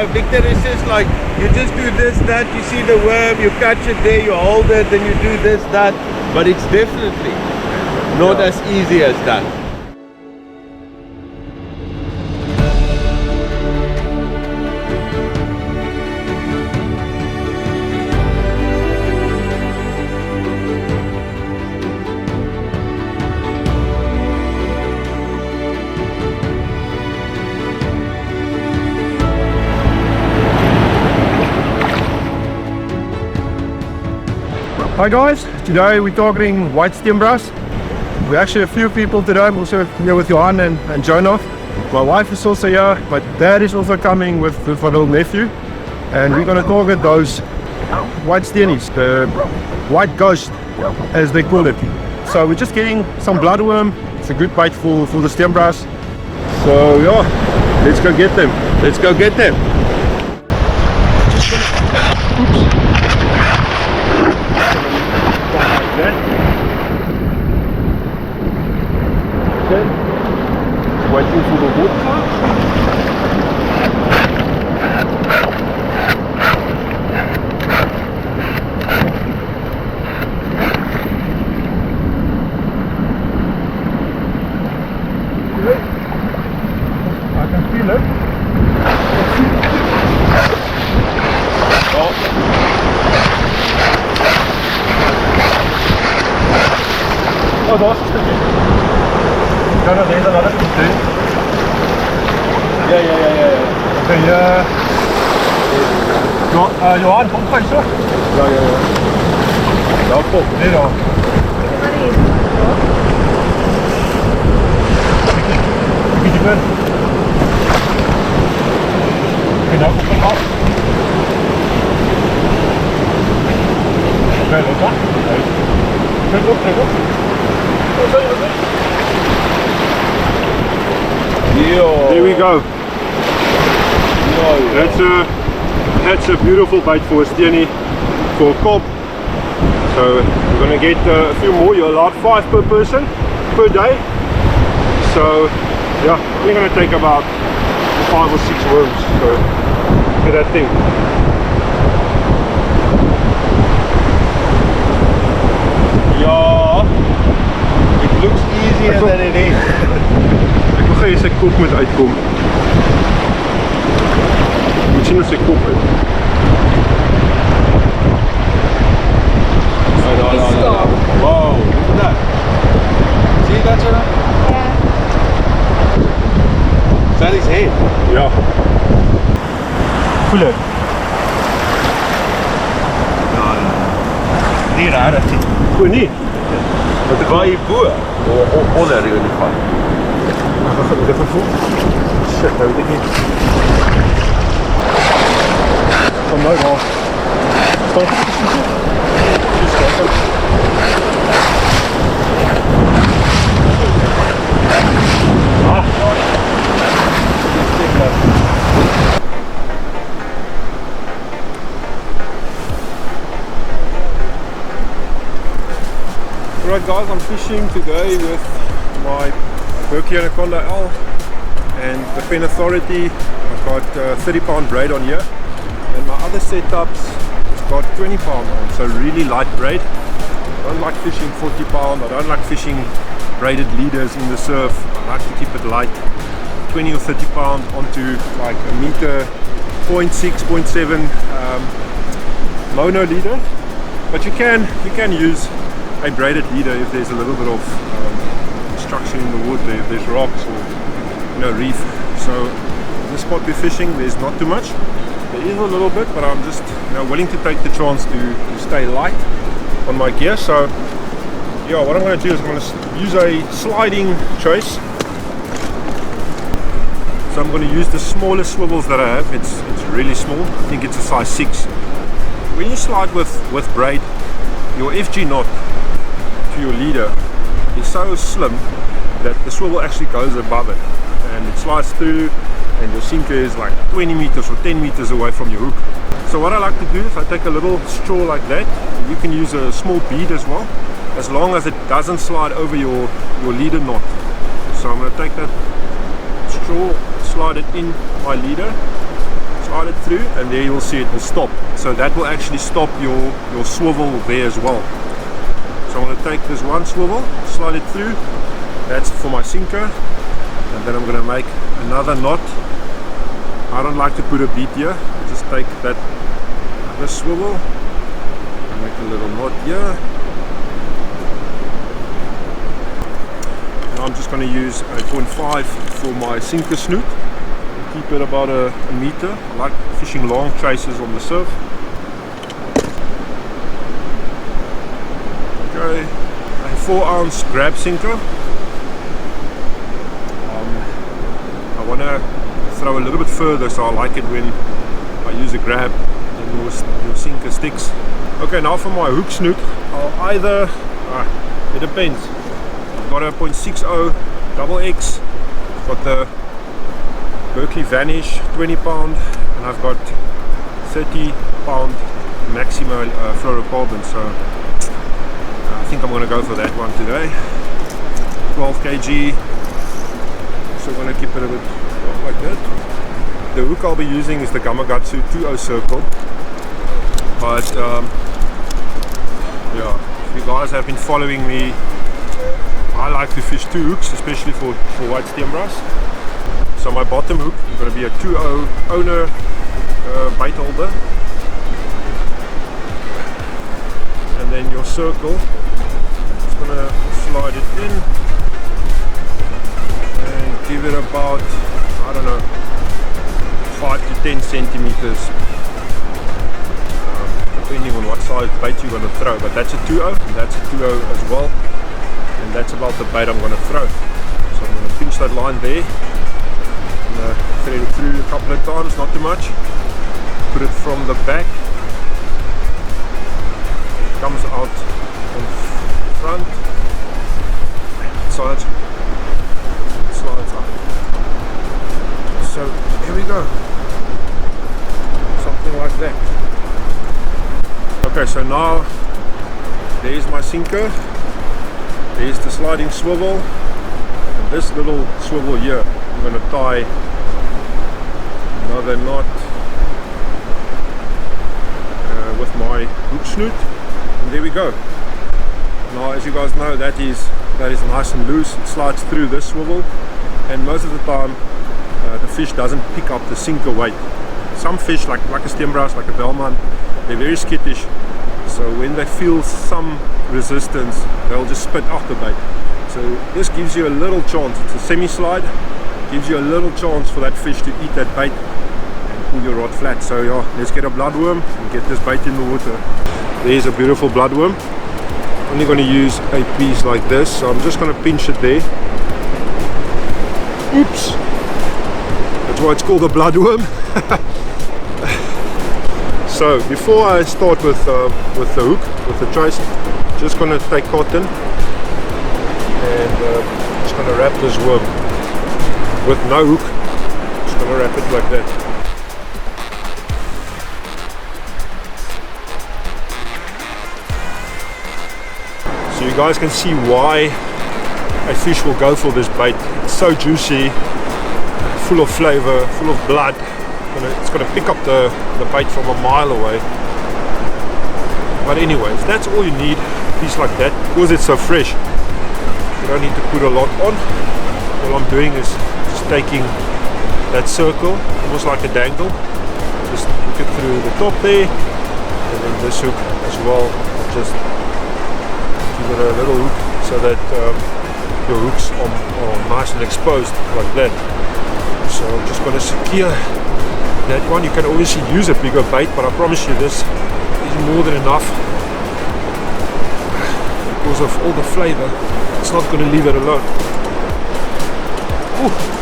Victor is just like, you just do this, that, you see the worm, you catch it there, you hold it, then you do this, that. But it's definitely not as easy as that. Hi guys, today we're targeting white Steenbras. We're actually a few people today. I'm also here with Johan and Jonoth. My wife is also here, my dad is also coming with a little nephew. And we're going to target those white steenies, the white ghost as they call it. So we're just getting some bloodworm. It's a good bait for the Steenbras. So yeah, let's go get them. Let's go get them. Oops. Okay. Waiting for the water. I can feel it. Oh, that's a stukje. No, there's another piece there. Yeah. Okay, Johan, kom gauw zo. Ja. Ja, kom, nee dan. Beetje ben. En nou komt het af. Oké, dat is Trek op. There we go. That's a beautiful bite for a steenie, for a cob. So we're gonna get a few more. You're allowed 5 per person per day. So yeah, we're gonna take about 5 or 6 worms. So look at that thing. Ja, it looks easier than it is. Ek wil gou sy kop moet uitkom. Moet sien of sy kop uit. Wow, look at that. See that, Jenna? Yeah. Is that his head? Ja. Voel het. Nie rarig nie. O nee. Wat waar jy bo? Onder die olifant. Dit gevoel. Shit, nou weet ek nie. Kom nou maar. Stop. Alright guys, I'm fishing today with my Berkey Anaconda L and the Pen Authority. I've got 30 pound braid on here, and my other setups has got 20 pound on, so really light braid. I don't like fishing 40 pound, I don't like fishing braided leaders in the surf. I like to keep it light, 20 or 30 pound onto like a meter, 0.6, 0.7 mono leader. But you can use a braided leader if there's a little bit of obstruction in the wood, if there's rocks or reef. So the spot we're fishing, there's not too much. There is a little bit, but I'm just willing to take the chance to stay light on my gear. So yeah, what I'm going to do is I'm going to use a sliding trace. So I'm going to use the smallest swivels that I have. It's really small. I think it's a size 6. When you slide with braid, your FG knot to your leader is so slim that the swivel actually goes above it and it slides through, and your sinker is like 20 meters or 10 meters away from your hook. So what I like to do is I take a little straw like that. You can use a small bead as well, as long as it doesn't slide over your leader knot. So I'm going to take that straw, slide it in my leader, slide it through, and there you will see it will stop. So that will actually stop your swivel there as well. So I'm going to take this one swivel, slide it through, that's for my sinker, and then I'm going to make another knot. I don't like to put a bead here, just take that other swivel, and make a little knot here. Now I'm just going to use a 0.5 for my sinker snoot. Keep it about a meter. I like fishing long traces on the surf. Okay, a 4-ounce grab sinker. I want to throw a little bit further, so I like it when I use a grab and your sinker sticks. Okay, now for my hook snoot, I'll either, it depends. I've got a 0.60 double X, I've got the Berkeley Vanish 20 pound, and I've got 30 pound Maximo fluorocarbon, so I think I'm going to go for that one today. 12 kg, so I'm going to keep it a bit like that. The hook I'll be using is the Gamakatsu 2.0 circle, but yeah, if you guys have been following me, I like to fish 2 hooks, especially for white Steenbras. So my bottom hook is going to be a 2.0 owner bait holder, and then your circle, just going to slide it in and give it about, I don't know, 5 to 10 centimeters, depending on what size bait you're going to throw. But that's a 2.0 and that's a 2.0 as well, and that's about the bait I'm going to throw. So I'm going to pinch that line there. Thread it through a couple of times, not too much. Put it from the back. It comes out in front. Slides up. So here we go. Something like that. Okay, so now there's my sinker. There's the sliding swivel. And this little swivel here, I'm going to tie another knot with my hook snoot, and there we go. Now, as you guys know, that is nice and loose. It slides through this swivel, and most of the time the fish doesn't pick up the sinker weight. Some fish, like a Steenbras, like a Bellman, they're very skittish, so when they feel some resistance, they'll just spit off the bait. So this gives you a little chance. It's a semi-slide, gives you a little chance for that fish to eat that bait and pull your rod flat. So yeah, let's get a bloodworm and get this bait in the water. There's a beautiful bloodworm. Only going to use a piece like this, so I'm just going to pinch it there. Oops, that's why it's called a bloodworm. So before I start with the hook, with the trace, just going to take cotton and just going to wrap this worm with no hook. Just going to wrap it like that. So you guys can see why a fish will go for this bait. It's so juicy, full of flavor, full of blood. It's going to pick up the bait from a mile away. But anyways, that's all you need, a piece like that, because it's so fresh. You don't need to put a lot on. All I'm doing is just taking that circle, almost like a dangle, just hook it through the top there, and then this hook as well. I'll just give it a little hook so that your hooks are nice and exposed like that. So I'm just going to secure that one. You can obviously use a bigger bait, but I promise you this is more than enough. Because of all the flavor, it's not going to leave it alone. Ooh.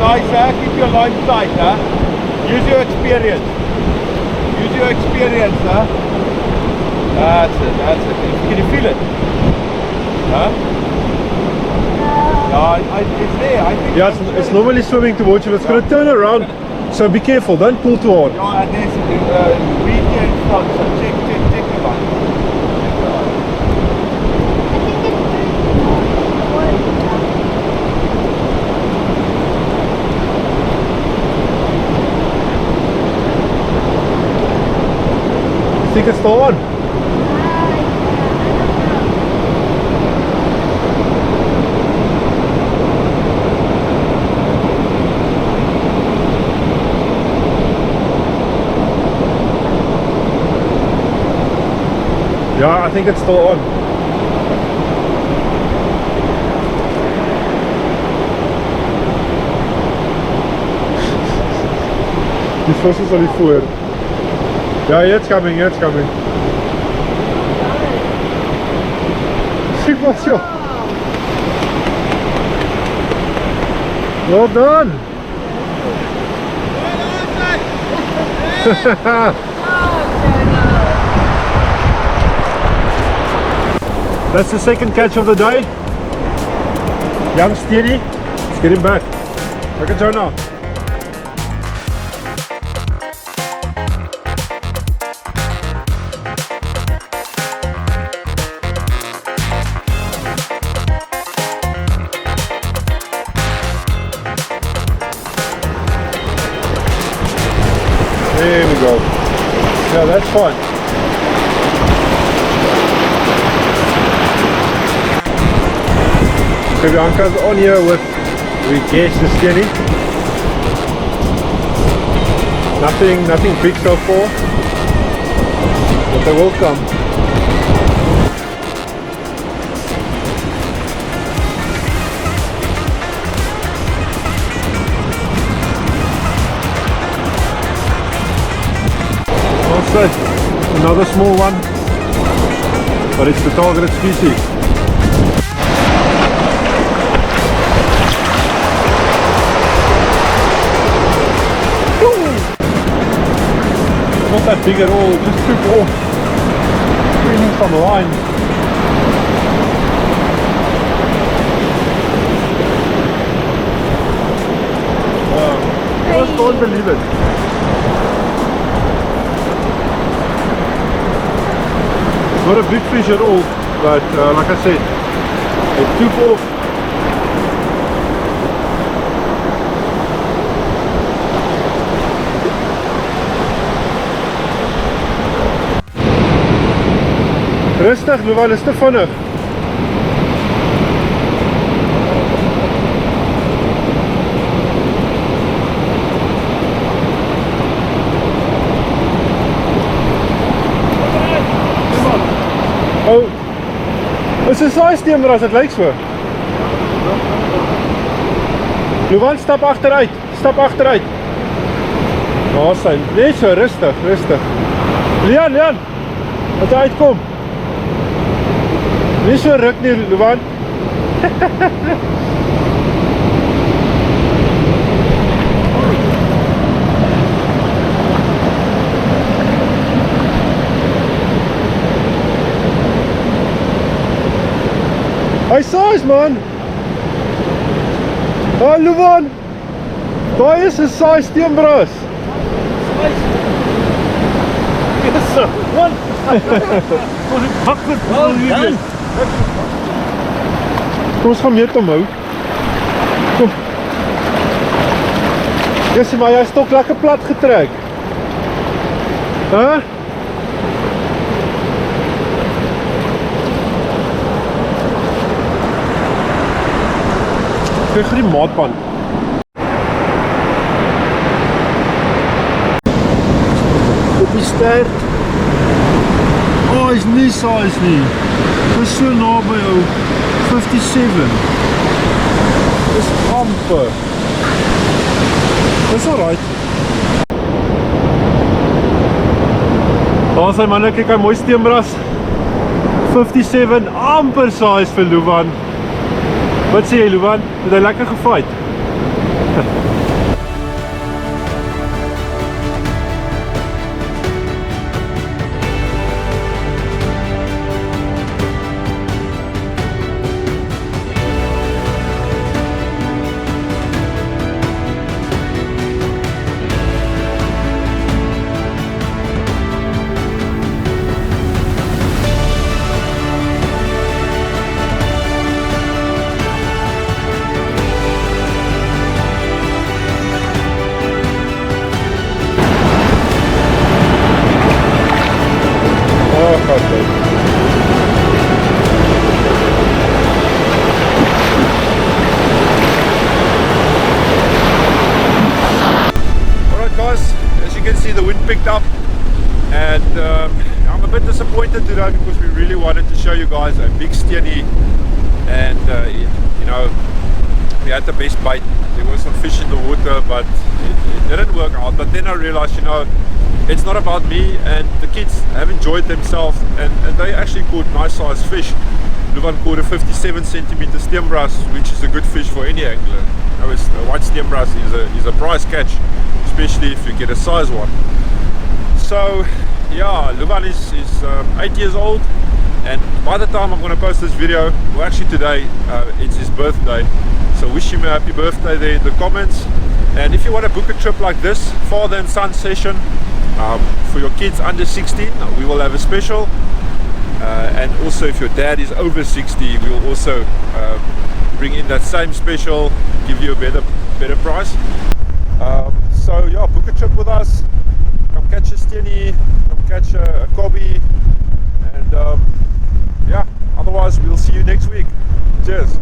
Guys, keep your line tight, huh? Use your experience. Use your experience, huh? That's it, that's it. Can you feel it? Huh? No, it's there. I think Yeah, it's normally swimming towards you, but it's going to turn around. So be careful, don't pull too hard. Yeah, and there's weed here in front, so check the line. Check the line. I think it's still on. Yeah, I think it's still on. Die vis is al hier voor. Ja, it's coming, it's coming. Sien wat joh. Well done. That's the second catch of the day. Young Steenie, let's get him back. Look at Joe now. There we go. Yeah, that's fine. So Bianca's on here with, we guess, the Steenie. Nothing big so far, but they will come. Also, another small one, but it's the targeted species. Not that big at all, just took off, screaming from the line. I just can't believe it. Not a big fish at all, but like I said, it took off. Rustig, Luan, is te vinnig. Oh, is een saai Steenbras, het lyk so. Luan, stap achteruit, stap achteruit. Daar sy, net so, rustig, rustig. Leon, laat hy uitkom. Nie so ruk nie, Luan. Hy saais, man. Oh, Luan. Daar is 'n saai Steenbras. Yes, sir. One. Kom ons gaan meer om hou. Kom. Jessie, maar jy is toch lekker plat getrek. Huh? Kijk vir die maatpan. Op die stert. Oh, is nie size nie. Dis so naby jou. 57. Dis amper. Dis alright. Daar is hy manne, kyk hy mooi Steenbras. 57, amper size vir Luan. Wat sê jy, Luan? Het hy lekker gefight? Alright guys, as you can see the wind picked up, and I'm a bit disappointed today because we really wanted to show you guys a big steenie, and you know, we had the best bite. There was some fish in the water, but it didn't work out. But then I realized, you know, it's not about me, and the kids have enjoyed themselves, and they actually caught nice sized fish. Luvan caught a 57 centimeter Steenbras, which is a good fish for any angler. You know, a white Steenbras is a prize catch, especially if you get a size one. So yeah, Luvan is 8 years old, and by the time I'm going to post this video, well actually today, it's his birthday, so wish him a happy birthday there in the comments. And if you want to book a trip like this, father and son session, for your kids under 16, we will have a special. And also if your dad is over 60, we will also bring in that same special, give you a better price. So yeah, book a trip with us, come catch a steenie, come catch a cobby, and yeah, otherwise we'll see you next week. Cheers.